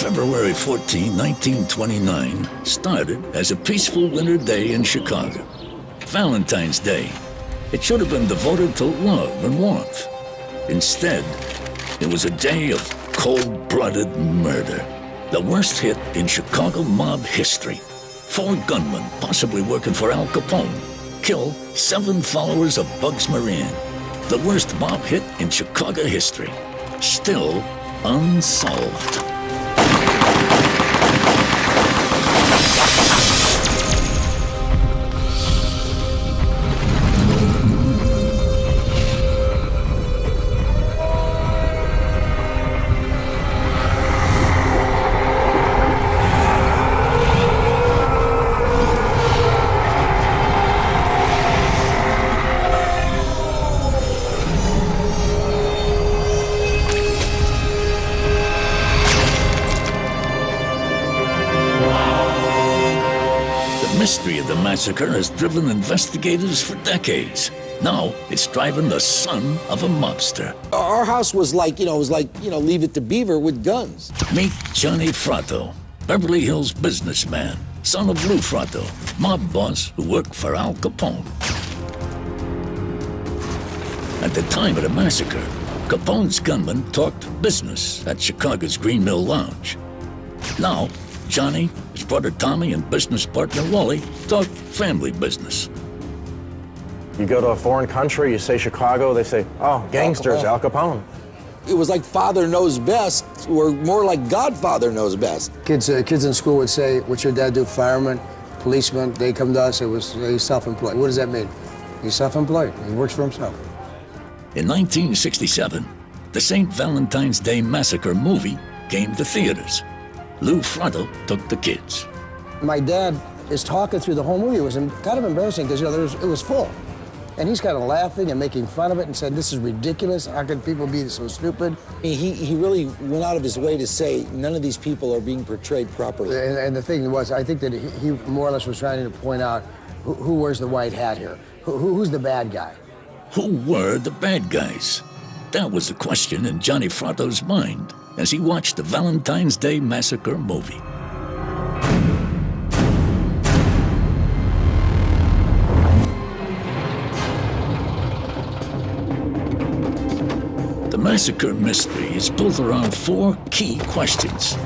February 14, 1929 started as a peaceful winter day in Chicago. Valentine's Day. It should have been devoted to love and warmth. Instead, it was a day of cold-blooded murder. The worst hit in Chicago mob history. 4 gunmen, possibly working for Al Capone, kill 7 followers of Bugs Moran. The worst mob hit in Chicago history. Still unsolved. The mystery of the massacre has driven investigators for decades. Now, it's driving the son of a mobster. Our house was like, Leave It to Beaver with guns. Meet Johnny Fratto, Beverly Hills businessman, son of Lou Fratto, mob boss who worked for Al Capone. At the time of the massacre, Capone's gunmen talked business at Chicago's Green Mill Lounge. Now, Johnny, his brother Tommy, and business partner Wally talk family business. You go to a foreign country, you say Chicago, they say, oh, gangsters, Al Capone. It was like father knows best, or more like Godfather knows best. Kids in school would say, what's your dad do? Fireman, policeman. They come to us, he's self-employed. What does that mean? He's self-employed. He works for himself. In 1967, the St. Valentine's Day Massacre movie came to theaters. Lou Fratto took the kids. My dad is talking through the whole movie. It was kind of embarrassing because, it was full. And he's kind of laughing and making fun of it and said, this is ridiculous. How can people be so stupid? He really went out of his way to say none of these people are being portrayed properly. And the thing was, I think that he more or less was trying to point out who wears the white hat here? Who's the bad guy? Who were the bad guys? That was the question in Johnny Fratto's mind as he watched the Valentine's Day Massacre movie. The massacre mystery is built around 4 key questions.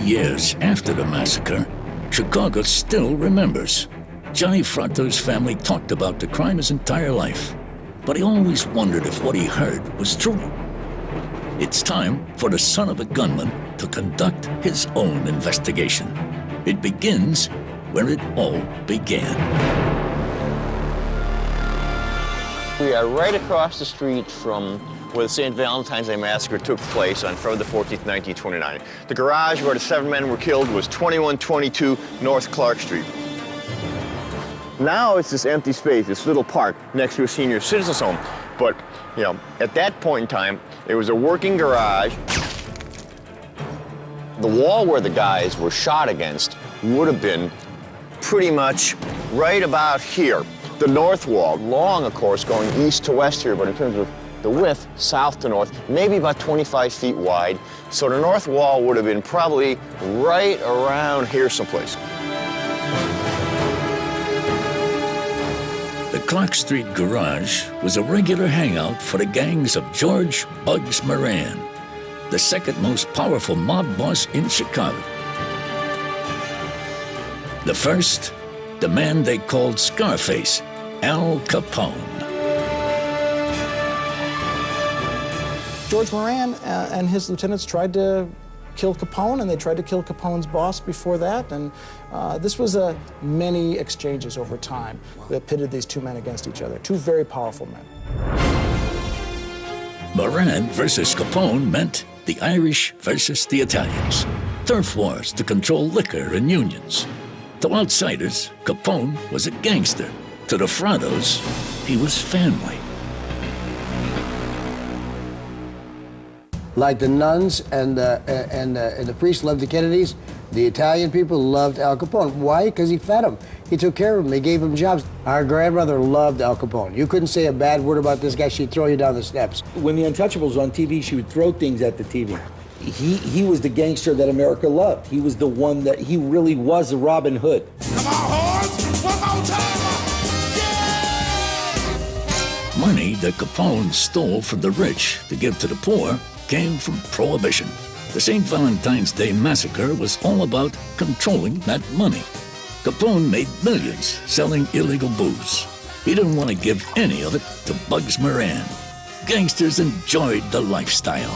Years after the massacre, Chicago still remembers. Johnny Fratto's family talked about the crime his entire life, but he always wondered if what he heard was true. It's time for the son of a gunman to conduct his own investigation. It begins where it all began. We are right across the street from where the St. Valentine's Day Massacre took place on February the 14th, 1929. The garage where the 7 men were killed was 2122 North Clark Street. Now it's this empty space, this little park next to a senior citizens home. But, you know, at that point in time, it was a working garage. The wall where the guys were shot against would have been pretty much right about here. The north wall, long, of course, going east to west here, but in terms of the width, south to north, maybe about 25 feet wide. So the north wall would have been probably right around here someplace. The Clark Street garage was a regular hangout for the gangs of George "Bugs" Moran, the second most powerful mob boss in Chicago. The first, the man they called Scarface, Al Capone. George Moran and his lieutenants tried to kill Capone, and they tried to kill Capone's boss before that, and this was many exchanges over time that pitted these two men against each other, two very powerful men. Moran versus Capone meant the Irish versus the Italians, turf wars to control liquor and unions. To outsiders, Capone was a gangster. To the Frados, he was family. Like the nuns and the priests loved the Kennedys, the Italian people loved Al Capone. Why? Because he fed them. He took care of them. He gave them jobs. Our grandmother loved Al Capone. You couldn't say a bad word about this guy. She'd throw you down the steps. When The Untouchables was on TV, she would throw things at the TV. He was the gangster that America loved. He was the one that, he really was a Robin Hood. Come on, horns! One more time! Yeah! Money that Capone stole from the rich to give to the poor came from Prohibition. The St. Valentine's Day Massacre was all about controlling that money. Capone made millions selling illegal booze. He didn't want to give any of it to Bugs Moran. Gangsters enjoyed the lifestyle.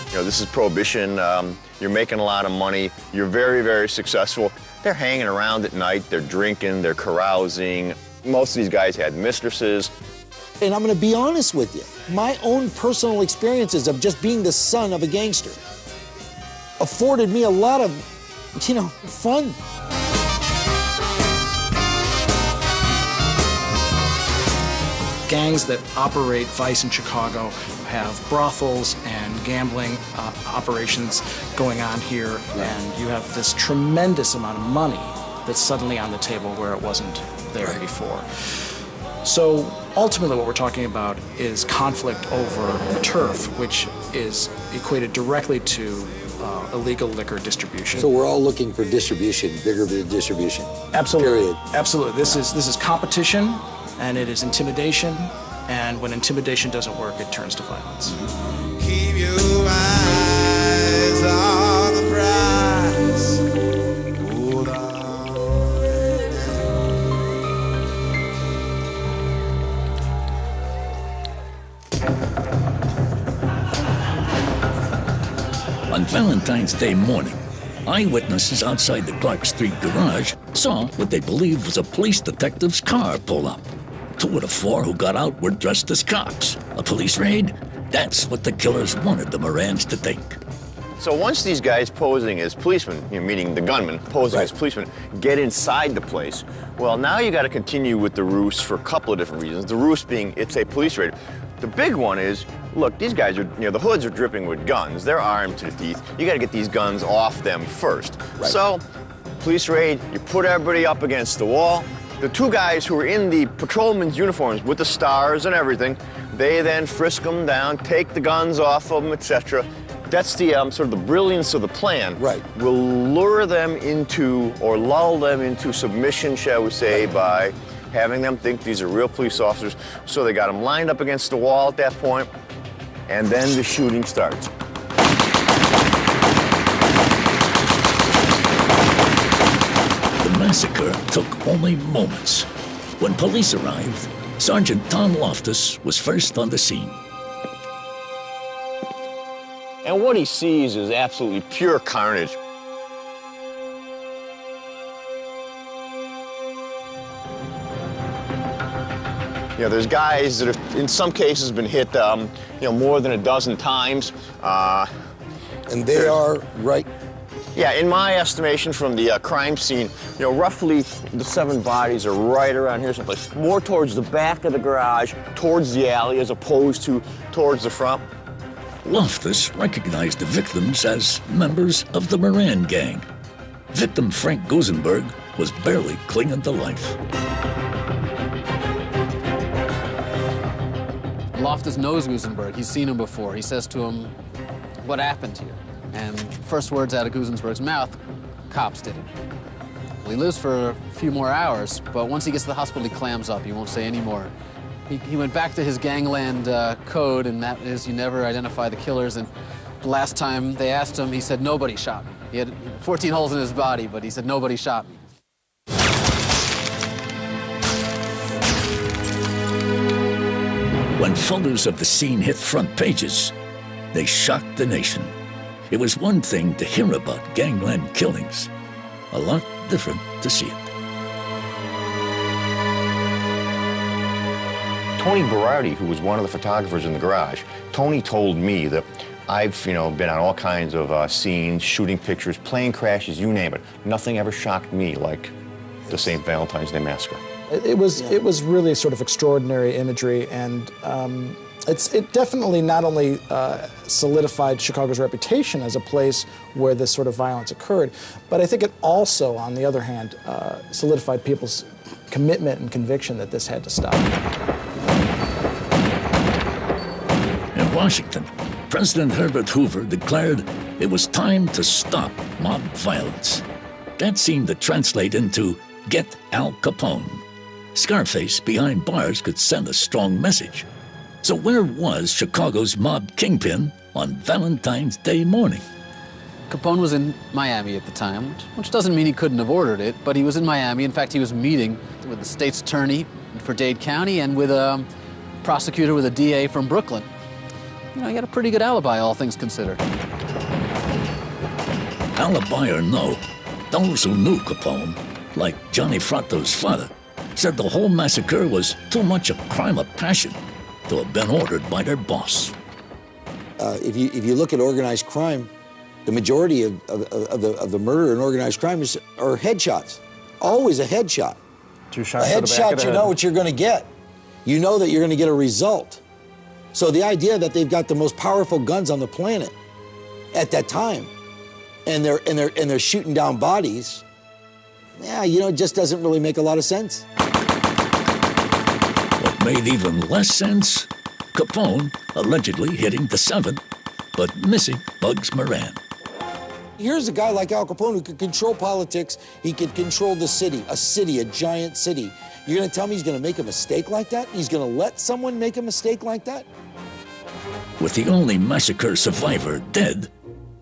You know, this is Prohibition. You're making a lot of money. You're very, very successful. They're hanging around at night. They're drinking. They're carousing. Most of these guys had mistresses. And I'm going to be honest with you. My own personal experiences of just being the son of a gangster afforded me a lot of, you know, fun. Gangs that operate vice in Chicago have brothels and gambling operations going on here, and you have this tremendous amount of money that's suddenly on the table where it wasn't there before. So ultimately what we're talking about is conflict over turf, which is equated directly to illegal liquor distribution. So we're all looking for distribution, bigger distribution. Absolutely. Period. Absolutely. This is competition, and it is intimidation, and when intimidation doesn't work, it turns to violence. Keep your eyes on the prize. Hold on. On Valentine's Day morning, eyewitnesses outside the Clark Street garage saw what they believed was a police detective's car pull up. 2 of the 4 who got out were dressed as cops. A police raid? That's what the killers wanted the Morans to think. So once these guys posing as policemen, you know, meaning the gunmen posing as policemen, get inside the place, well, now you got to continue with the ruse for a couple of different reasons. The ruse being it's a police raid. The big one is, look, these guys are, you know, the hoods are dripping with guns. They're armed to the teeth. You got to get these guns off them first. Right. So, police raid, you put everybody up against the wall. The 2 guys who were in the patrolman's uniforms with the stars and everything, they then frisk them down, take the guns off of them, etc. That's the sort of the brilliance of the plan. Right. We'll lure them into, or lull them into submission, shall we say, by having them think these are real police officers. So they got them lined up against the wall at that point, and then the shooting starts. The massacre took only moments. When police arrived, Sergeant Tom Loftus was first on the scene. And what he sees is absolutely pure carnage. You know, there's guys that have, in some cases, been hit, more than a dozen times. And they are right. Yeah, in my estimation from the crime scene, roughly the 7 bodies are right around here someplace. More towards the back of the garage, towards the alley, as opposed to towards the front. Loftus recognized the victims as members of the Moran gang. Victim Frank Gusenberg was barely clinging to life. Loftus knows Gusenberg. He's seen him before. He says to him, "What happened here?" And first words out of Gusenberg's mouth, "Cops did it." Well, he lives for a few more hours, but once he gets to the hospital, he clams up. He won't say any more. He went back to his gangland code, and that is you never identify the killers. And the last time they asked him, he said, "Nobody shot me." He had 14 holes in his body, but he said, "Nobody shot me." When photos of the scene hit front pages, they shocked the nation. It was one thing to hear about gangland killings, a lot different to see it. Tony Berardi, who was one of the photographers in the garage, Tony told me that I've, been on all kinds of scenes, shooting pictures, plane crashes, you name it. Nothing ever shocked me like the St. Valentine's Day Massacre. It was really sort of extraordinary imagery, and it definitely not only solidified Chicago's reputation as a place where this sort of violence occurred, but I think it also, on the other hand, solidified people's commitment and conviction that this had to stop. In Washington, President Herbert Hoover declared it was time to stop mob violence. That seemed to translate into "Get Al Capone." Scarface behind bars could send a strong message. So where was Chicago's mob kingpin on Valentine's Day morning? Capone was in Miami at the time, which doesn't mean he couldn't have ordered it, but he was in Miami. In fact, he was meeting with the state's attorney for Dade County and with a prosecutor with a DA from Brooklyn. He had a pretty good alibi, all things considered. Alibi or no, those who knew Capone, like Johnny Fratto's father, said the whole massacre was too much a crime of passion to have been ordered by their boss. If you look at organized crime, the majority of the murder and organized crime are headshots. Always a headshot. 2 shots A to the back of headshot, the you head. know what you're going to get. You know that you're going to get a result. So the idea that they've got the most powerful guns on the planet at that time, and they're shooting down bodies, it just doesn't really make a lot of sense. What made even less sense, Capone allegedly hitting the 7th, but missing Bugs Moran. Here's a guy like Al Capone who could control politics. He could control the city, a giant city. You're going to tell me he's going to make a mistake like that? He's going to let someone make a mistake like that? With the only massacre survivor dead,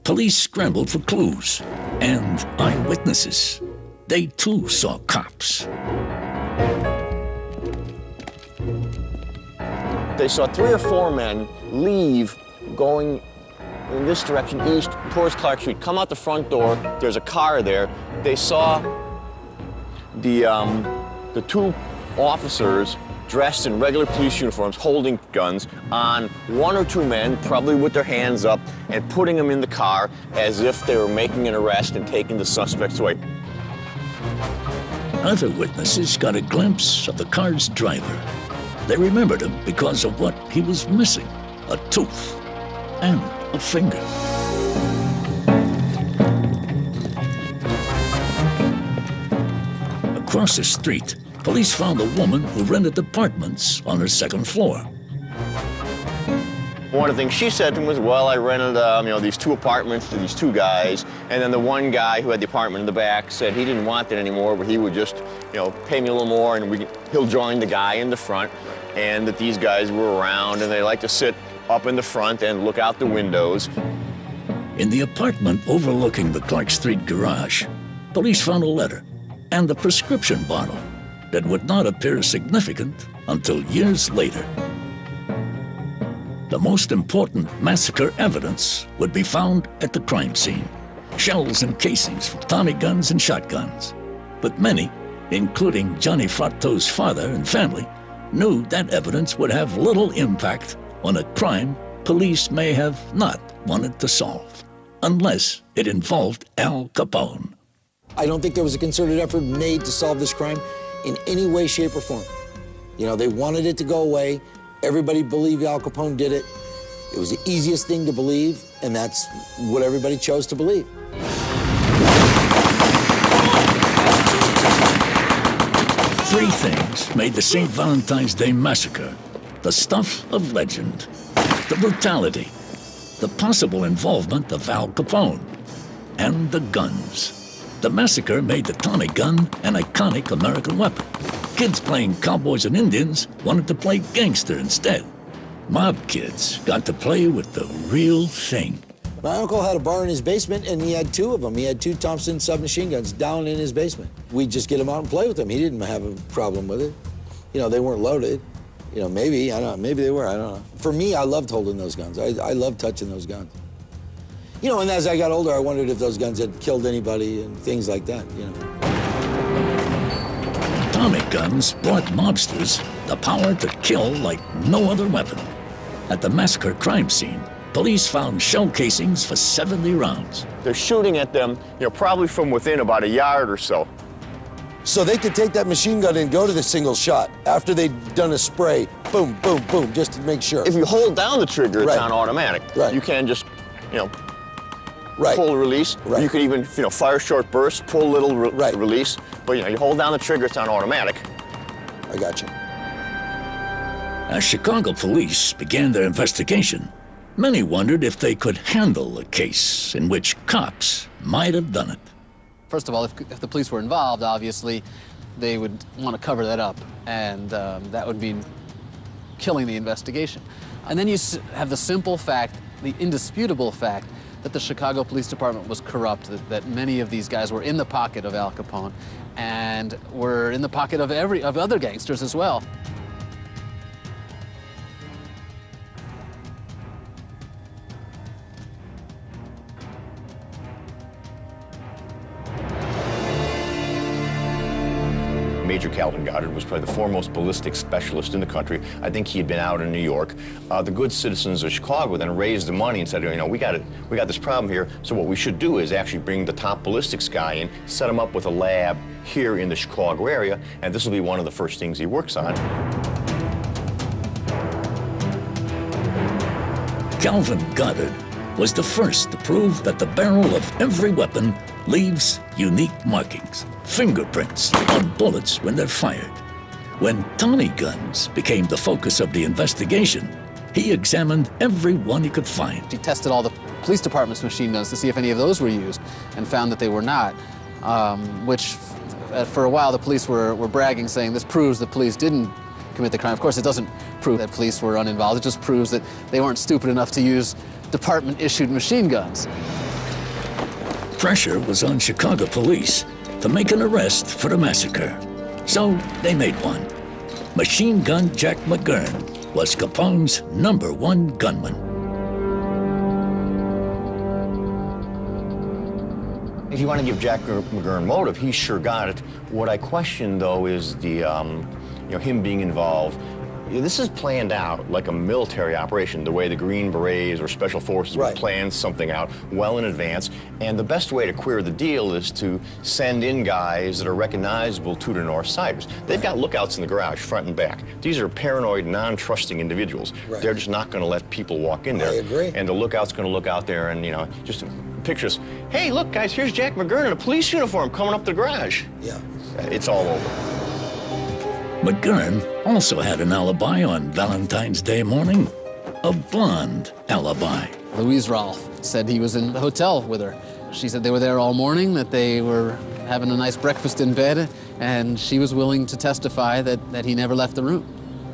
police scrambled for clues and eyewitnesses. They too saw cops. They saw 3 or 4 men leave going in this direction, east, towards Clark Street. Come out the front door, there's a car there. They saw the 2 officers dressed in regular police uniforms holding guns on 1 or 2 men, probably with their hands up, and putting them in the car as if they were making an arrest and taking the suspects away. Other witnesses got a glimpse of the car's driver. They remembered him because of what he was missing, a tooth and a finger. Across the street, police found a woman who rented apartments on her 2nd floor. One of the things she said to him was, well, I rented these 2 apartments to these 2 guys, and then the one guy who had the apartment in the back said he didn't want that anymore, but he would just pay me a little more and he'll join the guy in the front, and that these guys were around and they like to sit up in the front and look out the windows. In the apartment overlooking the Clark Street garage, police found a letter and a prescription bottle. that would not appear significant until years later. The most important massacre evidence would be found at the crime scene. Shells and casings from Tommy guns and shotguns. But many, including Johnny Fratto's father and family, knew that evidence would have little impact on a crime police may have not wanted to solve, unless it involved Al Capone. I don't think there was a concerted effort made to solve this crime in any way, shape, or form. You know, they wanted it to go away. Everybody believed Al Capone did it. It was the easiest thing to believe, and that's what everybody chose to believe. Three things made the St. Valentine's Day Massacre the stuff of legend. The brutality, the possible involvement of Al Capone, and the guns. The massacre made the Tommy gun an iconic American weapon. Kids playing cowboys and Indians wanted to play gangster instead. Mob kids got to play with the real thing. My uncle had a bar in his basement, and he had two of them. He had two Thompson submachine guns down in his basement. We'd just get him out and play with them. He didn't have a problem with it. You know, they weren't loaded. You know, maybe, I don't know, maybe they were, I don't know. For me, I loved holding those guns. I loved touching those guns. You know, and as I got older, I wondered if those guns had killed anybody and things like that, you know. Tommy guns brought mobsters the power to kill like no other weapon. At the massacre crime scene, police found shell casings for 70 rounds. They're shooting at them, you know, probably from within about a yard or so. So they could take that machine gun and go to the single shot after they'd done a spray, boom, boom, boom, just to make sure. If you hold down the trigger, it's Right. on automatic. Right. You can just, you know, Right. pull release. Right. You could even, you know, fire short bursts, pull little Right. release. But, you know, you hold down the trigger, it's on automatic. I got you. As Chicago police began their investigation, many wondered if they could handle a case in which cops might have done it. First of all, if the police were involved, obviously, they would want to cover that up, and that would mean killing the investigation. And then you have the simple fact, the indisputable fact, that the Chicago Police Department was corrupt, that many of these guys were in the pocket of Al Capone and were in the pocket of other gangsters as well. Major Calvin Goddard was probably the foremost ballistic specialist in the country. I think he had been out in New York. The good citizens of Chicago then raised the money and said, you know, we got this problem here, so what we should do is actually bring the top ballistics guy in, set him up with a lab here in the Chicago area, and this will be one of the first things he works on. Calvin Goddard was the first to prove that the barrel of every weapon leaves unique markings, fingerprints on bullets when they're fired. When Tommy guns became the focus of the investigation, he examined every one he could find. He tested all the police department's machine guns to see if any of those were used and found that they were not, which for a while the police were bragging, saying this proves the police didn't commit the crime. Of course, it doesn't prove that police were uninvolved. It just proves that they weren't stupid enough to use department-issued machine guns. Pressure was on Chicago police to make an arrest for the massacre. So they made one. Machine Gun Jack McGurn was Capone's #1 gunman. If you want to give Jack McGurn motive, he sure got it. What I question, though, is the, you know, him being involved. This is planned out like a military operation, the way the Green Berets or Special Forces would plan something out well in advance. And the best way to queer the deal is to send in guys that are recognizable to the Northsiders. They've got lookouts in the garage, front and back. These are paranoid, non-trusting individuals. They're just not going to let people walk in there. I agree. And the lookout's going to look out there and, you know, just picture us. Hey, look, guys, here's Jack McGurn in a police uniform coming up the garage. Yeah. It's all over. McGurn also had an alibi on Valentine's Day morning, a blonde alibi. Louise Rolfe said he was in the hotel with her. She said they were there all morning, that they were having a nice breakfast in bed, and she was willing to testify that he never left the room.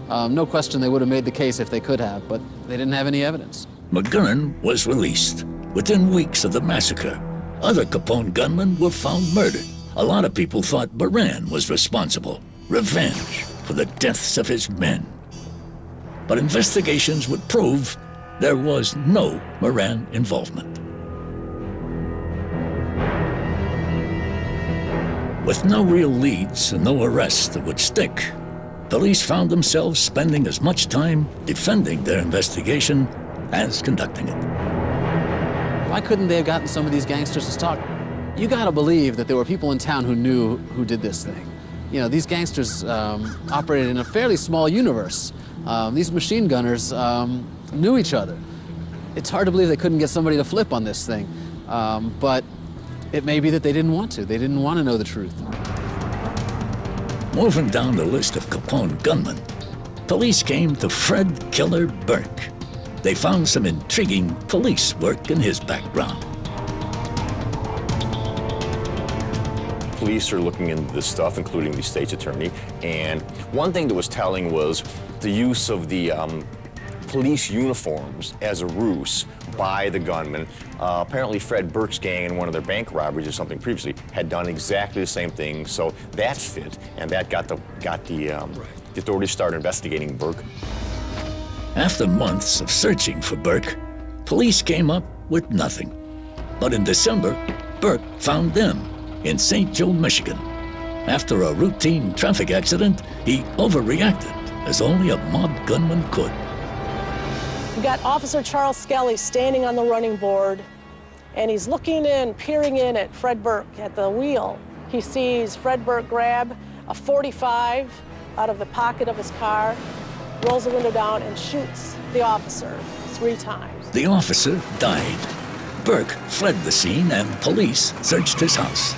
No question they would have made the case if they could have, but they didn't have any evidence. McGurn was released. Within weeks of the massacre, other Capone gunmen were found murdered. A lot of people thought Moran was responsible. revenge for the deaths of his men. But investigations would prove there was no Moran involvement. With no real leads and no arrests that would stick, police found themselves spending as much time defending their investigation as conducting it. Why couldn't they have gotten some of these gangsters to talk? You gotta believe that there were people in town who knew who did this thing. You know, these gangsters operated in a fairly small universe. These machine gunners knew each other. It's hard to believe they couldn't get somebody to flip on this thing, but it may be that they didn't want to. They didn't want to know the truth. Moving down the list of Capone gunmen, police came to Fred Killer Burke. They found some intriguing police work in his background. Police are looking into this stuff, including the state's attorney, and one thing that was telling was the use of the police uniforms as a ruse by the gunman. Apparently Fred Burke's gang in one of their bank robberies or something previously had done exactly the same thing, so that fit, and that got the authorities started investigating Burke. After months of searching for Burke, police came up with nothing. But in December, Burke found them in St. Joe, Michigan. After a routine traffic accident, he overreacted, as only a mob gunman could. We got Officer Charles Skelly standing on the running board, and he's looking in, peering in at Fred Burke at the wheel. He sees Fred Burke grab a .45 out of the pocket of his car, rolls the window down, and shoots the officer 3 times. The officer died. Burke fled the scene, and police searched his house.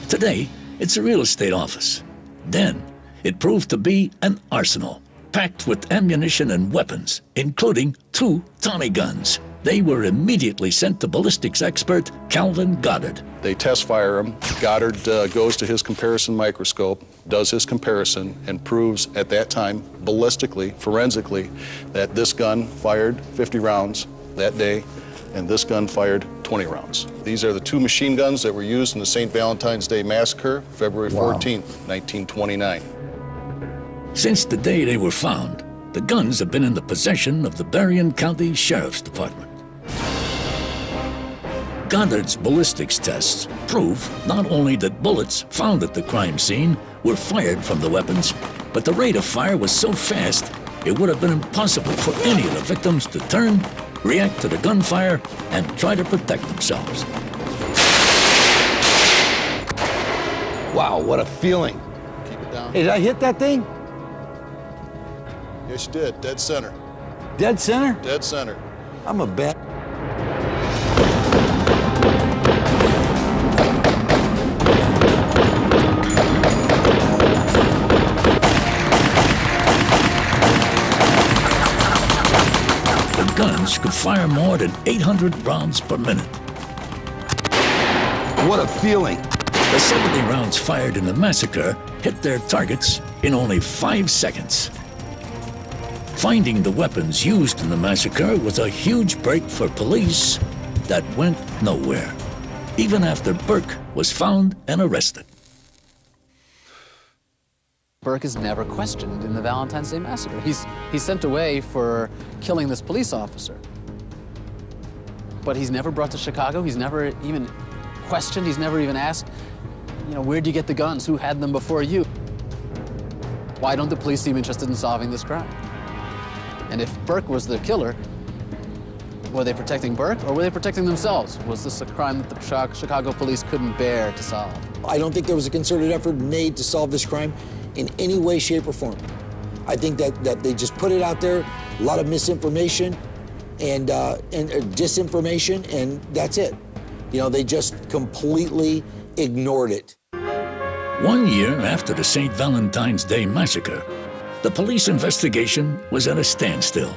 Today, it's a real estate office. Then, it proved to be an arsenal, packed with ammunition and weapons, including 2 Tommy guns. They were immediately sent to ballistics expert Calvin Goddard. They test fire him. Goddard goes to his comparison microscope, does his comparison, and proves at that time, ballistically, forensically, that this gun fired 50 rounds that day, and this gun fired 20 rounds. These are the 2 machine guns that were used in the St. Valentine's Day Massacre, February 14th, 1929. Since the day they were found, the guns have been in the possession of the Berrien County Sheriff's Department. Goddard's ballistics tests prove not only that bullets found at the crime scene were fired from the weapons, but the rate of fire was so fast it would have been impossible for any of the victims to turn, react to the gunfire, and try to protect themselves. Wow, what a feeling. Keep it down. Hey, did I hit that thing? Yes, you did. Dead center. Dead center? Dead center. I'm a bad. The guns could fire more than 800 rounds per minute. What a feeling. The 70 rounds fired in the massacre hit their targets in only 5 seconds. Finding the weapons used in the massacre was a huge break for police that went nowhere, even after Burke was found and arrested. Burke is never questioned in the Valentine's Day Massacre. He's sent away for killing this police officer. But he's never brought to Chicago. He's never even questioned. He's never even asked, you know, where'd you get the guns? Who had them before you? Why don't the police seem interested in solving this crime? And if Burke was the killer, were they protecting Burke or were they protecting themselves? Was this a crime that the Chicago police couldn't bear to solve? I don't think there was a concerted effort made to solve this crime in any way, shape, or form. I think that they just put it out there, a lot of misinformation and disinformation, and that's it. You know, they just completely ignored it. 1 year after the St. Valentine's Day Massacre, the police investigation was at a standstill.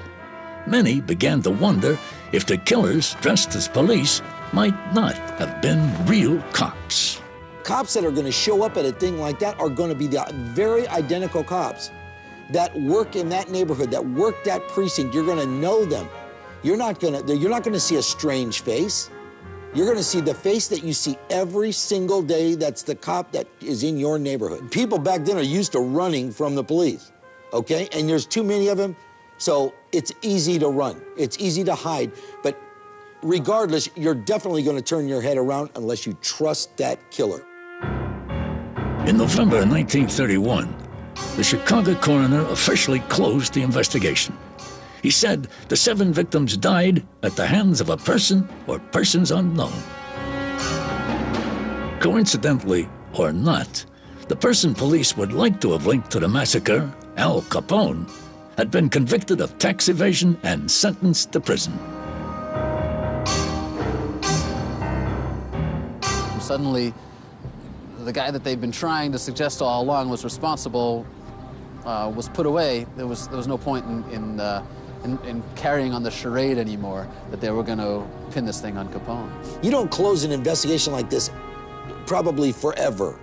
Many began to wonder if the killers dressed as police might not have been real cops. Cops that are going to show up at a thing like that are going to be the very identical cops that work in that neighborhood, that work that precinct. You're going to know them. You're not going to see a strange face. You're gonna see the face that you see every single day. That's the cop that is in your neighborhood. People back then are used to running from the police, okay? And there's too many of them, so it's easy to run. It's easy to hide, but regardless, you're definitely gonna turn your head around unless you trust that killer. In November 1931, the Chicago coroner officially closed the investigation. He said the 7 victims died at the hands of a person or persons unknown. Coincidentally or not, the person police would like to have linked to the massacre, Al Capone, had been convicted of tax evasion and sentenced to prison. Suddenly, the guy that they've been trying to suggest all along was responsible, was put away. There was no point in carrying on the charade anymore that they were going to pin this thing on Capone. You don't close an investigation like this probably forever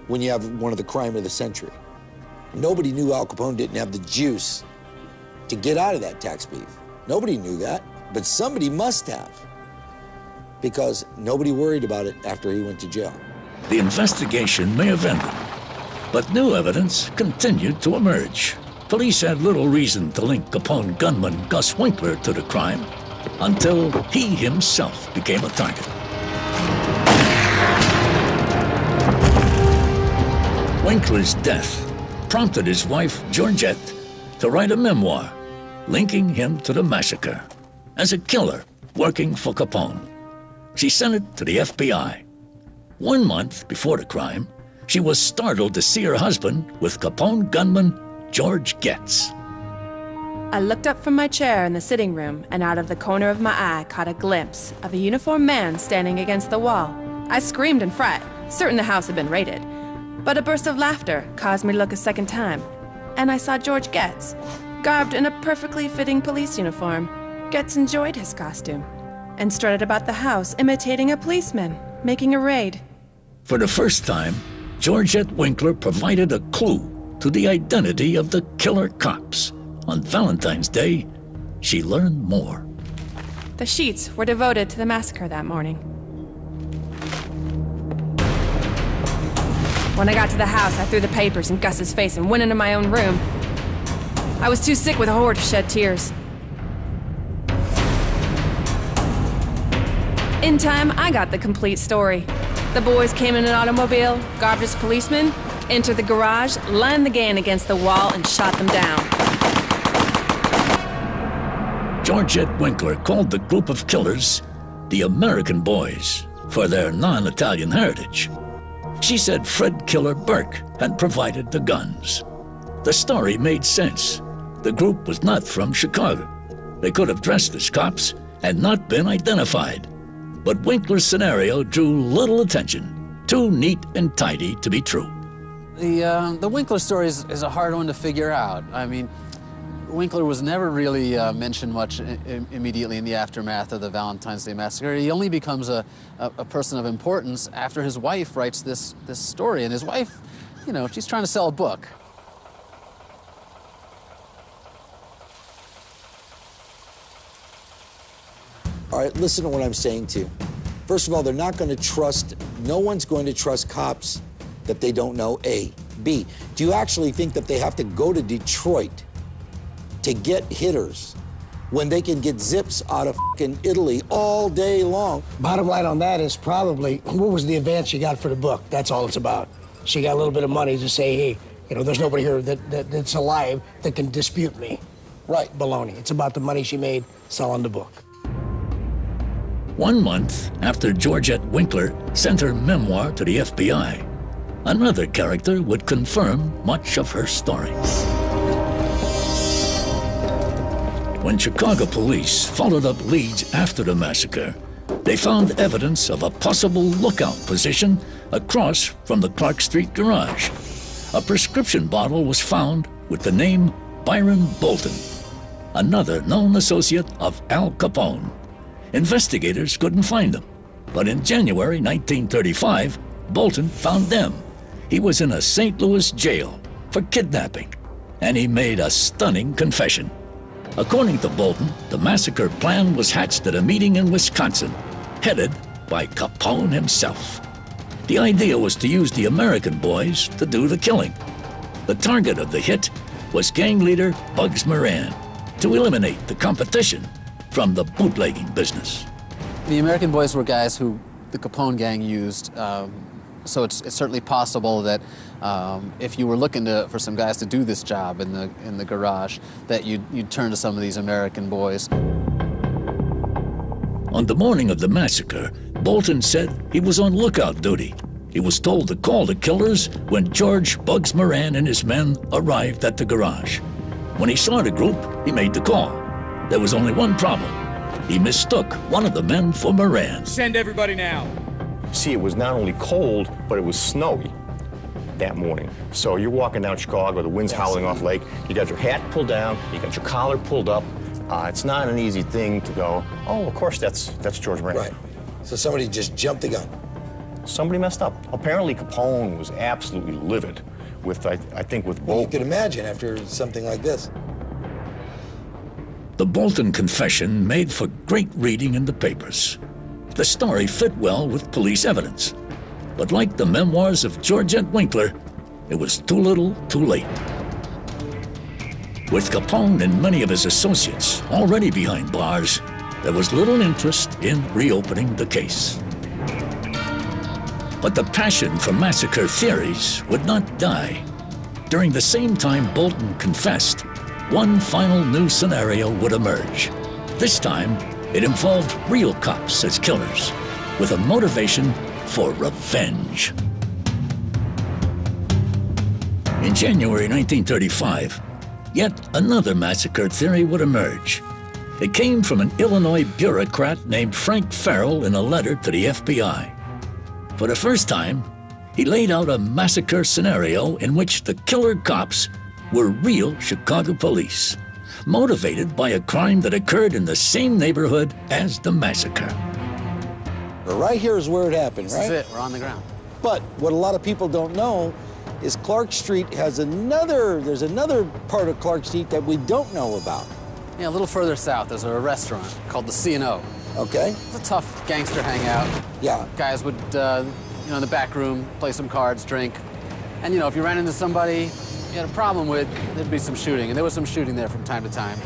when you have one of the crime of the century. Nobody knew Al Capone didn't have the juice to get out of that tax beef. Nobody knew that, but somebody must have, because nobody worried about it after he went to jail. The investigation may have ended, but new evidence continued to emerge. Police had little reason to link Capone gunman Gus Winkler to the crime until he himself became a target. Winkler's death prompted his wife, Georgette, to write a memoir linking him to the massacre as a killer working for Capone. She sent it to the FBI. 1 month before the crime, she was startled to see her husband with Capone gunman George Getz. I looked up from my chair in the sitting room and out of the corner of my eye caught a glimpse of a uniformed man standing against the wall. I screamed in fright, certain the house had been raided. But a burst of laughter caused me to look a second time, and I saw George Getz, garbed in a perfectly fitting police uniform. Getz enjoyed his costume and strutted about the house imitating a policeman, making a raid. For the first time, Georgette Winkler provided a clue to the identity of the killer cops. On Valentine's Day, she learned more. The sheets were devoted to the massacre that morning. When I got to the house, I threw the papers in Gus's face and went into my own room. I was too sick with horror to shed tears. In time, I got the complete story. The boys came in an automobile, garbed as policemen, entered the garage, lined the gang against the wall, and shot them down. Georgette Winkler called the group of killers the American Boys for their non-Italian heritage. She said Fred Killer Burke had provided the guns. The story made sense. The group was not from Chicago. They could have dressed as cops and not been identified. But Winkler's scenario drew little attention, too neat and tidy to be true. The Winkler story is a hard one to figure out. I mean, Winkler was never really mentioned much immediately in the aftermath of the Valentine's Day massacre. He only becomes a person of importance after his wife writes this story. And his wife, you know, she's trying to sell a book. All right, listen to what I'm saying to you. First of all, they're not going to trust, no one's going to trust cops that they don't know, A. B, do you actually think that they have to go to Detroit to get hitters when they can get zips out of fucking Italy all day long? Bottom line on that is probably, what was the advance she got for the book? That's all it's about. She got a little bit of money to say, hey, you know, there's nobody here that's alive that can dispute me. Right, baloney. It's about the money she made selling the book. 1 month after Georgette Winkler sent her memoir to the FBI, another character would confirm much of her story. When Chicago police followed up leads after the massacre, they found evidence of a possible lookout position across from the Clark Street garage. A prescription bottle was found with the name Byron Bolton, another known associate of Al Capone. Investigators couldn't find them, but in January 1935, Bolton found them. He was in a St. Louis jail for kidnapping, and he made a stunning confession. According to Bolton, the massacre plan was hatched at a meeting in Wisconsin, headed by Capone himself. The idea was to use the American boys to do the killing. The target of the hit was gang leader Bugs Moran, to eliminate the competition from the bootlegging business. The American boys were guys who the Capone gang used, so it's certainly possible that if you were looking for some guys to do this job in the garage, that you'd turn to some of these American boys. On the morning of the massacre, Bolton said he was on lookout duty. He was told to call the killers when George Bugs Moran and his men arrived at the garage. When he saw the group, he made the call. There was only one problem. He mistook one of the men for Moran. Send everybody now. See, it was not only cold, but it was snowy that morning. So you're walking down Chicago, the wind's howling off lake, you got your hat pulled down, you got your collar pulled up. It's not an easy thing to go, oh, of course that's George Moran. Right. So somebody just jumped the gun. Somebody messed up. Apparently Capone was absolutely livid with, I think, with Well, you Bolton. could imagine after something like this. The Bolton confession made for great reading in the papers. The story fit well with police evidence. But like the memoirs of Georgette Winkler, it was too little, too late. With Capone and many of his associates already behind bars, there was little interest in reopening the case. But the passion for massacre theories would not die. During the same time Bolton confessed, one final new scenario would emerge. This time, it involved real cops as killers, with a motivation for revenge. In January 1935, yet another massacre theory would emerge. It came from an Illinois bureaucrat named Frank Farrell in a letter to the FBI. For the first time, he laid out a massacre scenario in which the killer cops were real Chicago police, motivated by a crime that occurred in the same neighborhood as the massacre. But right here is where it happened, right? This is it, we're on the ground. But what a lot of people don't know is Clark Street has there's another part of Clark Street that we don't know about. Yeah, a little further south, there's a restaurant called the C&O. Okay. It's a tough gangster hangout. Yeah. Guys would, in the back room, play some cards, drink. And, if you ran into somebody you had a problem with, there'd be some shooting. And there was some shooting there from time to time.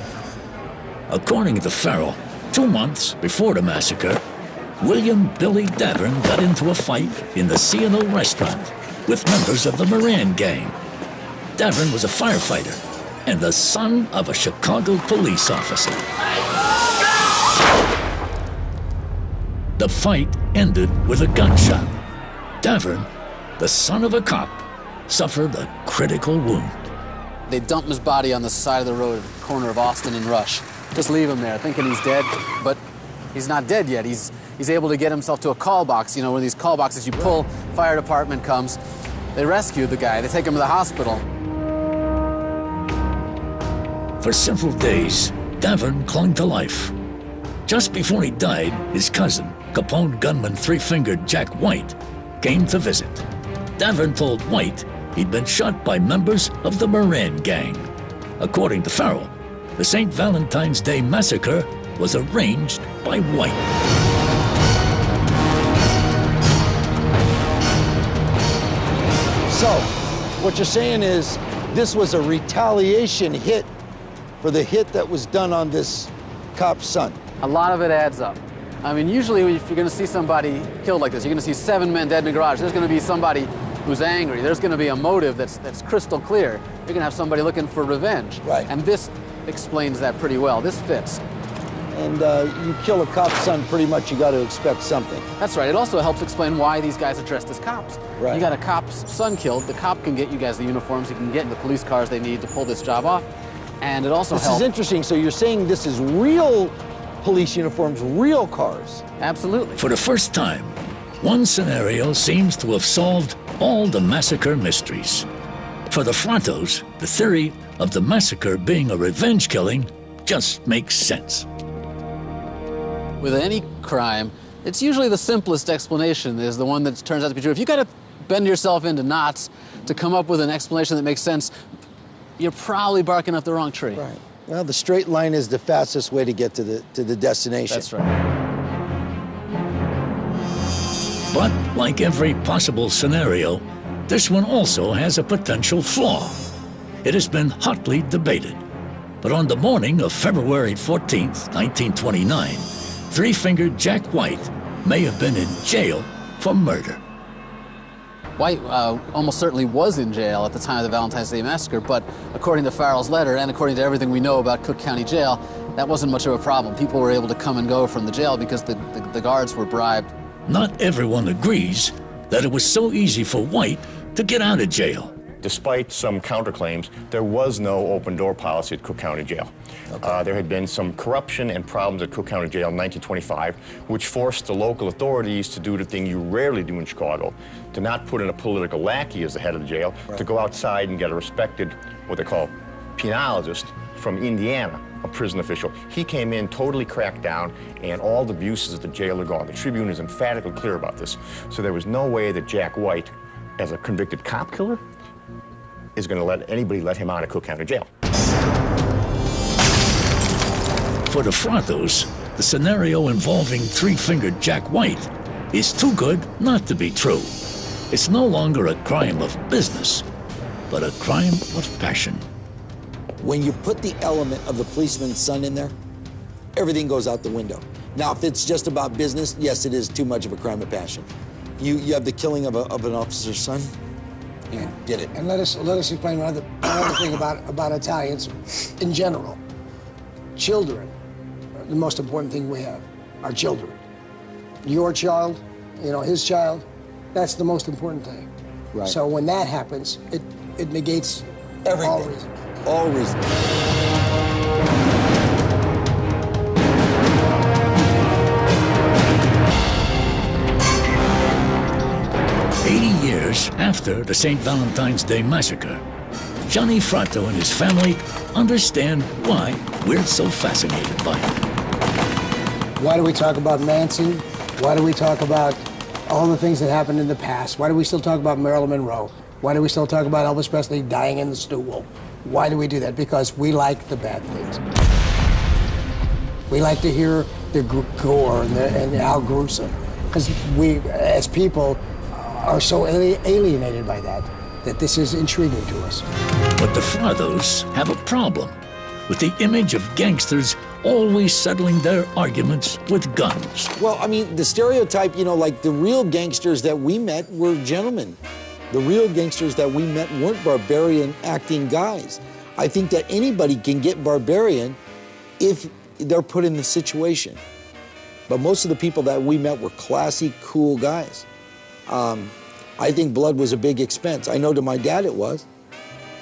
According to Farrell, 2 months before the massacre, William Billy Davern got into a fight in the C&O restaurant with members of the Moran gang. Davern was a firefighter and the son of a Chicago police officer. The fight ended with a gunshot. Davern, the son of a cop, suffered a critical wound. They dumped his body on the side of the road at the corner of Austin and Rush. Just leave him there, thinking he's dead, but he's not dead yet. He's able to get himself to a call box. One of these call boxes you pull, fire department comes. They rescue the guy, they take him to the hospital. For several days, Davern clung to life. Just before he died, his cousin, Capone gunman Three-Fingered Jack White, came to visit. Davern told White he'd been shot by members of the Moran gang. According to Farrell, the St. Valentine's Day massacre was arranged by White. So, what you're saying is this was a retaliation hit for the hit that was done on this cop's son. A lot of it adds up. Usually if you're going to see somebody killed like this, you're going to see 7 men dead in a garage. There's going to be somebody who's angry. There's going to be a motive that's crystal clear. You're going to have somebody looking for revenge. Right. And this explains that pretty well. This fits. And you kill a cop's son, pretty much you got to expect something. That's right. It also helps explain why these guys are dressed as cops. Right. You got a cop's son killed. The cop can get you guys the uniforms. He can get the police cars they need to pull this job off. And it also helps. This is interesting. So you're saying this is real police uniforms, real cars? Absolutely. For the first time, one scenario seems to have solved all the massacre mysteries. For the Frontos, the theory of the massacre being a revenge killing just makes sense. With any crime, it's usually the simplest explanation is the one that turns out to be true. If you got to bend yourself into knots to come up with an explanation that makes sense, you're probably barking up the wrong tree. Right. Well, the straight line is the fastest way to get to the destination. That's right. But like every possible scenario, this one also has a potential flaw. It has been hotly debated. But on the morning of February 14th, 1929, three-fingered Jack White may have been in jail for murder. White almost certainly was in jail at the time of the Valentine's Day Massacre, but according to Farrell's letter and according to everything we know about Cook County Jail, that wasn't much of a problem. People were able to come and go from the jail because the guards were bribed. Not everyone agrees that it was so easy for White to get out of jail. Despite some counterclaims, there was no open-door policy at Cook County Jail. Okay. There had been some corruption and problems at Cook County Jail in 1925, which forced the local authorities to do the thing you rarely do in Chicago, to not put in a political lackey as the head of the jail, right, to go outside and get a respected, what they call, penologist from Indiana, a prison official. He came in, totally cracked down, and all the abuses at the jail are gone. The Tribune is emphatically clear about this. So there was no way that Jack White, as a convicted cop killer, is going to let anybody let him out of Cook County Jail. For the Frathos, the scenario involving three-fingered Jack White is too good not to be true. It's no longer a crime of business, but a crime of passion. When you put the element of the policeman's son in there, everything goes out the window. Now, if it's just about business, yes, it is too much of a crime of passion. You have the killing of an officer's son. Yeah, did it. And let us explain another thing about Italians in general. Children, the most important thing we have, are children. Your child, his child, that's the most important thing. Right. So when that happens, it negates everything. All reason. All reason. 80 years after the St. Valentine's Day Massacre, Johnny Fratto and his family understand why we're so fascinated by it. Why do we talk about Manson? Why do we talk about all the things that happened in the past? Why do we still talk about Marilyn Monroe? Why do we still talk about Elvis Presley dying in the stool? Why do we do that? Because we like the bad things. We like to hear the gore and how gruesome. Because we, as people, are so alienated by that this is intriguing to us. But the Frathos have a problem with the image of gangsters always settling their arguments with guns. Well, I mean, the stereotype, like the real gangsters that we met were gentlemen. The real gangsters that we met weren't barbarian acting guys. I think that anybody can get barbarian if they're put in the situation. But most of the people that we met were classy, cool guys. I think blood was a big expense. I know to my dad it was.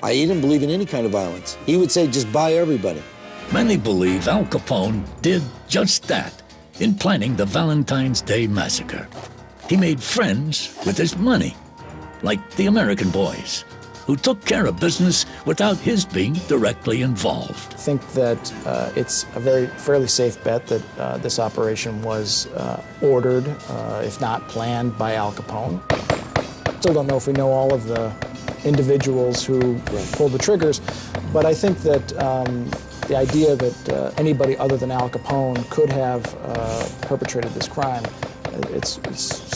He didn't believe in any kind of violence. He would say, just buy everybody. Many believe Al Capone did just that in planning the Valentine's Day Massacre. He made friends with his money, like the American boys, who took care of business without his being directly involved. I think that it's a fairly safe bet that this operation was ordered, if not planned, by Al Capone. Still don't know if we know all of the individuals who pulled the triggers, but I think that the idea that anybody other than Al Capone could have perpetrated this crime, it's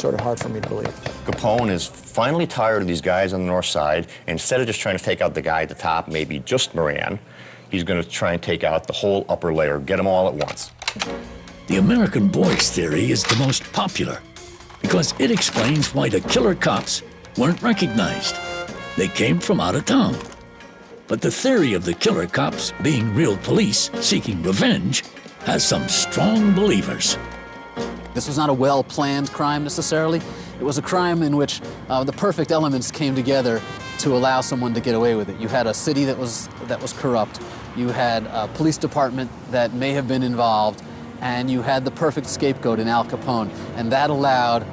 sort of hard for me to believe. Capone is finally tired of these guys on the north side, and instead of just trying to take out the guy at the top, maybe just Moran, he's going to try and take out the whole upper layer, get them all at once. The American boys theory is the most popular because it explains why the killer cops weren't recognized. They came from out of town. But the theory of the killer cops being real police seeking revenge has some strong believers. This was not a well-planned crime necessarily. It was a crime in which the perfect elements came together to allow someone to get away with it. You had a city that was corrupt. You had a police department that may have been involved, and you had the perfect scapegoat in Al Capone. And that allowed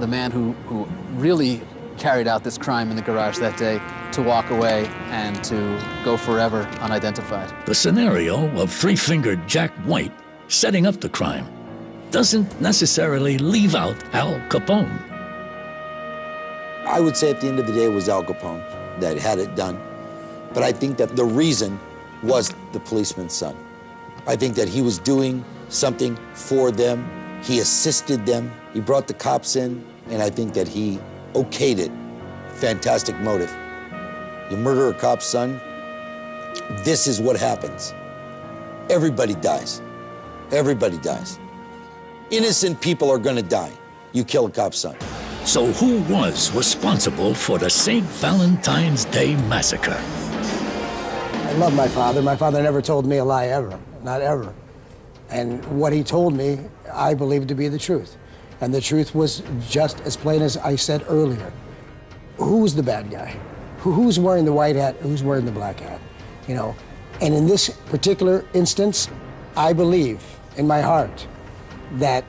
the man who really carried out this crime in the garage that day to walk away and to go forever unidentified. The scenario of three-fingered Jack White setting up the crime doesn't necessarily leave out Al Capone. I would say at the end of the day it was Al Capone that had it done. But I think that the reason was the policeman's son. I think that he was doing something for them. He assisted them. He brought the cops in, and I think that he okayed it. Fantastic motive. You murder a cop's son, this is what happens. Everybody dies. Everybody dies. Innocent people are gonna die. You kill a cop's son. So who was responsible for the St. Valentine's Day massacre? I love my father. My father never told me a lie ever, not ever. And what he told me, I believed to be the truth. And the truth was just as plain as I said earlier. Who's the bad guy? Who's wearing the white hat? Who's wearing the black hat? You know, and in this particular instance, I believe in my heart that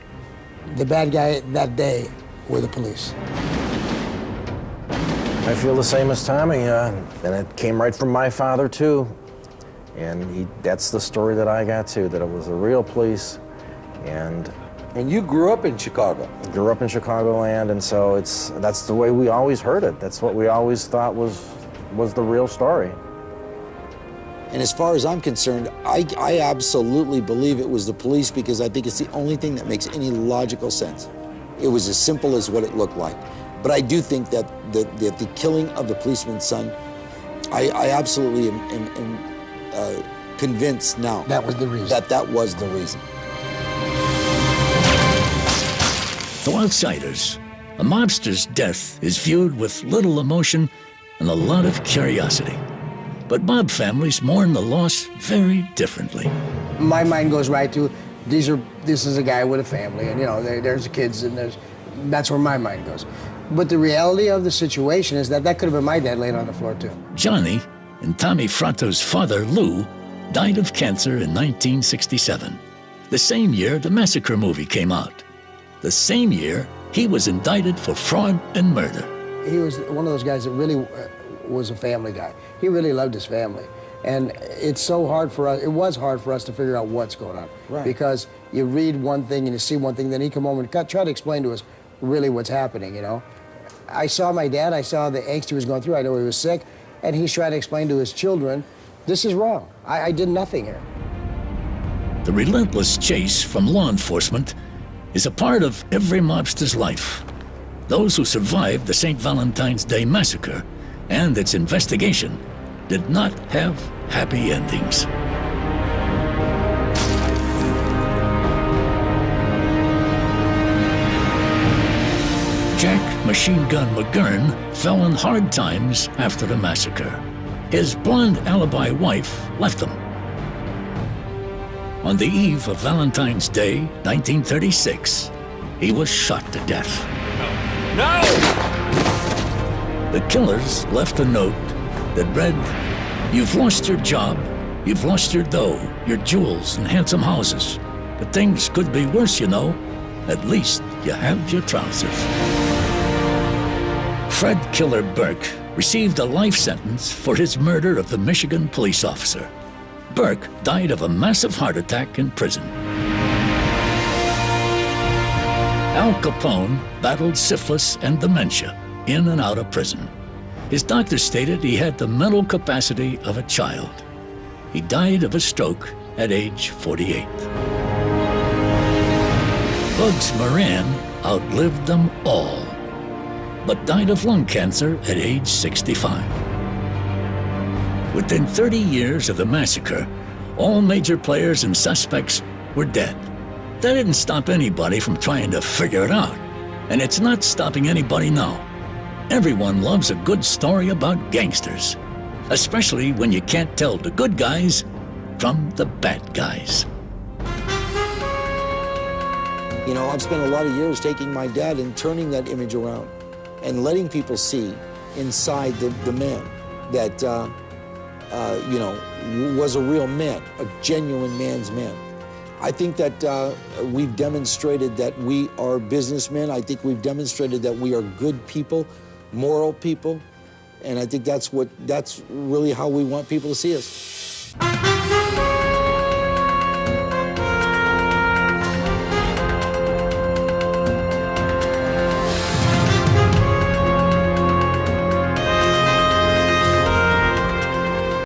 the bad guy that day were the police. I feel the same as Tommy, and it came right from my father too. And that's the story that I got too, that it was the real police. And you grew up in Chicago. Grew up in Chicagoland, and so that's the way we always heard it. That's what we always thought was the real story. And as far as I'm concerned, I absolutely believe it was the police, because I think it's the only thing that makes any logical sense. It was as simple as what it looked like. But I do think that the killing of the policeman's son, I absolutely am convinced now. That was the reason. That was the reason. To outsiders, a mobster's death is viewed with little emotion and a lot of curiosity. But mob families mourn the loss very differently. My mind goes right to, this is a guy with a family, and you know, there's kids, and that's where my mind goes. But the reality of the situation is that could have been my dad laying on the floor too. Johnny and Tommy Fratto's father, Lou, died of cancer in 1967. The same year the Massacre movie came out. The same year he was indicted for fraud and murder. He was one of those guys that really was a family guy. He really loved his family. And it's so hard for us, it was hard for us to figure out what's going on. Right. Because you read one thing and you see one thing, then he come home and try to explain to us really what's happening, you know. I saw my dad, I saw the angst he was going through, I know he was sick, and he's trying to explain to his children, this is wrong. I did nothing here. The relentless chase from law enforcement is a part of every mobster's life. Those who survived the St. Valentine's Day massacre and its investigation did not have happy endings. Jack Machine Gun McGurn fell on hard times after the massacre. His blonde alibi wife left him. On the eve of Valentine's Day, 1936, he was shot to death. No! The killers left a note that read, "You've lost your job, you've lost your dough, your jewels and handsome houses. But things could be worse, you know. At least you have your trousers." Fred Killer Burke received a life sentence for his murder of the Michigan police officer. Burke died of a massive heart attack in prison. Al Capone battled syphilis and dementia in and out of prison. His doctor stated he had the mental capacity of a child. He died of a stroke at age 48. Bugs Moran outlived them all, but died of lung cancer at age 65. Within 30 years of the massacre, all major players and suspects were dead. That didn't stop anybody from trying to figure it out, and it's not stopping anybody now. Everyone loves a good story about gangsters, especially when you can't tell the good guys from the bad guys. You know, I've spent a lot of years taking my dad and turning that image around and letting people see inside the man that, you know, was a real man, a genuine man's man. I think that we've demonstrated that we are businessmen. I think we've demonstrated that we are good people, moral people, and I think that's really how we want people to see us.